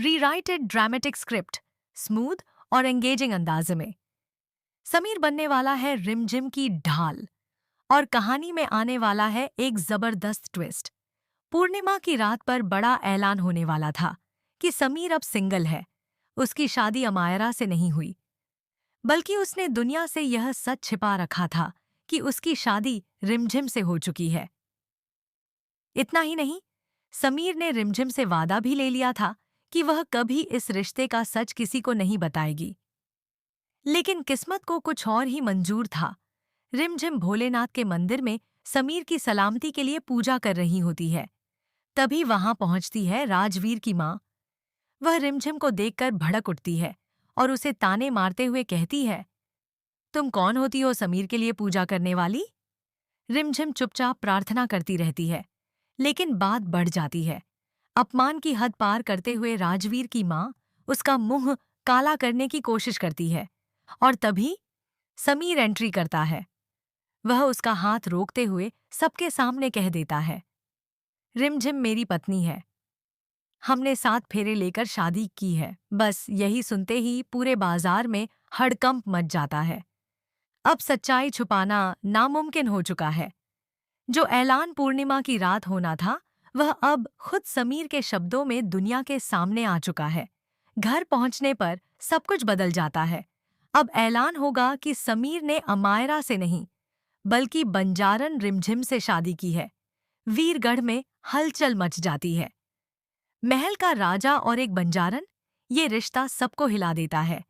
रीराइटेड dramatic script, smooth और engaging अंदाज में। समीर बनने वाला है रिमझिम की ढाल और कहानी में आने वाला है एक जबरदस्त ट्विस्ट। पूर्णिमा की रात पर बड़ा ऐलान होने वाला था कि समीर अब सिंगल है। उसकी शादी अमायरा से नहीं हुई, बल्कि उसने दुनिया से यह सच छिपा रखा था कि उसकी शादी रिमझिम से हो चुकी है। इतना ही नहीं, समीर ने रिमझिम से वादा भी ले लिया था कि वह कभी इस रिश्ते का सच किसी को नहीं बताएगी। लेकिन किस्मत को कुछ और ही मंजूर था। रिमझिम भोलेनाथ के मंदिर में समीर की सलामती के लिए पूजा कर रही होती है। तभी वहां पहुंचती है राजवीर की माँ। वह रिमझिम को देखकर भड़क उठती है और उसे ताने मारते हुए कहती है, तुम कौन होती हो समीर के लिए पूजा करने वाली? रिमझिम चुपचाप प्रार्थना करती रहती है, लेकिन बात बढ़ जाती है। अपमान की हद पार करते हुए राजवीर की माँ उसका मुंह काला करने की कोशिश करती है और तभी समीर एंट्री करता है। वह उसका हाथ रोकते हुए सबके सामने कह देता है, रिमझिम मेरी पत्नी है। हमने 7 फेरे लेकर शादी की है। बस यही सुनते ही पूरे बाजार में हड़कंप मच जाता है। अब सच्चाई छुपाना नामुमकिन हो चुका है। जो ऐलान पूर्णिमा की रात होना था, वह अब खुद समीर के शब्दों में दुनिया के सामने आ चुका है। घर पहुंचने पर सब कुछ बदल जाता है। अब ऐलान होगा कि समीर ने अमायरा से नहीं, बल्कि बंजारन रिमझिम से शादी की है। वीरगढ़ में हलचल मच जाती है। महल का राजा और एक बंजारन, ये रिश्ता सबको हिला देता है।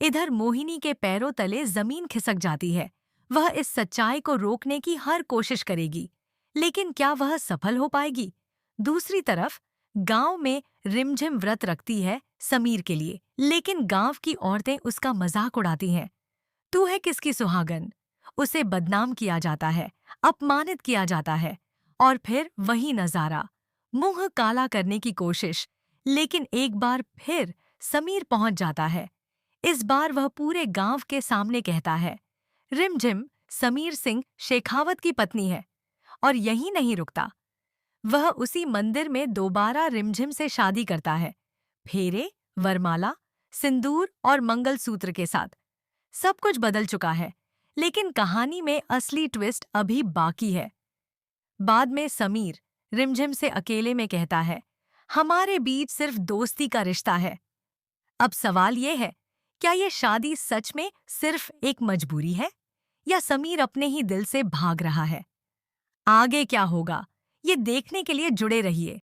इधर मोहिनी के पैरों तले जमीन खिसक जाती है। वह इस सच्चाई को रोकने की हर कोशिश करेगी, लेकिन क्या वह सफल हो पाएगी? दूसरी तरफ गांव में रिमझिम व्रत रखती है समीर के लिए, लेकिन गांव की औरतें उसका मजाक उड़ाती हैं। तू है किसकी सुहागन? उसे बदनाम किया जाता है, अपमानित किया जाता है। और फिर वही नजारा, मुंह काला करने की कोशिश। लेकिन एक बार फिर समीर पहुंच जाता है। इस बार वह पूरे गांव के सामने कहता है, रिमझिम समीर सिंह शेखावत की पत्नी है। और यहीं नहीं रुकता, वह उसी मंदिर में दोबारा रिमझिम से शादी करता है। फेरे, वरमाला, सिंदूर और मंगलसूत्र के साथ। सब कुछ बदल चुका है, लेकिन कहानी में असली ट्विस्ट अभी बाकी है। बाद में समीर रिमझिम से अकेले में कहता है, हमारे बीच सिर्फ दोस्ती का रिश्ता है। अब सवाल ये है, क्या ये शादी सच में सिर्फ एक मजबूरी है, या समीर अपने ही दिल से भाग रहा है? आगे क्या होगा, ये देखने के लिए जुड़े रहिए।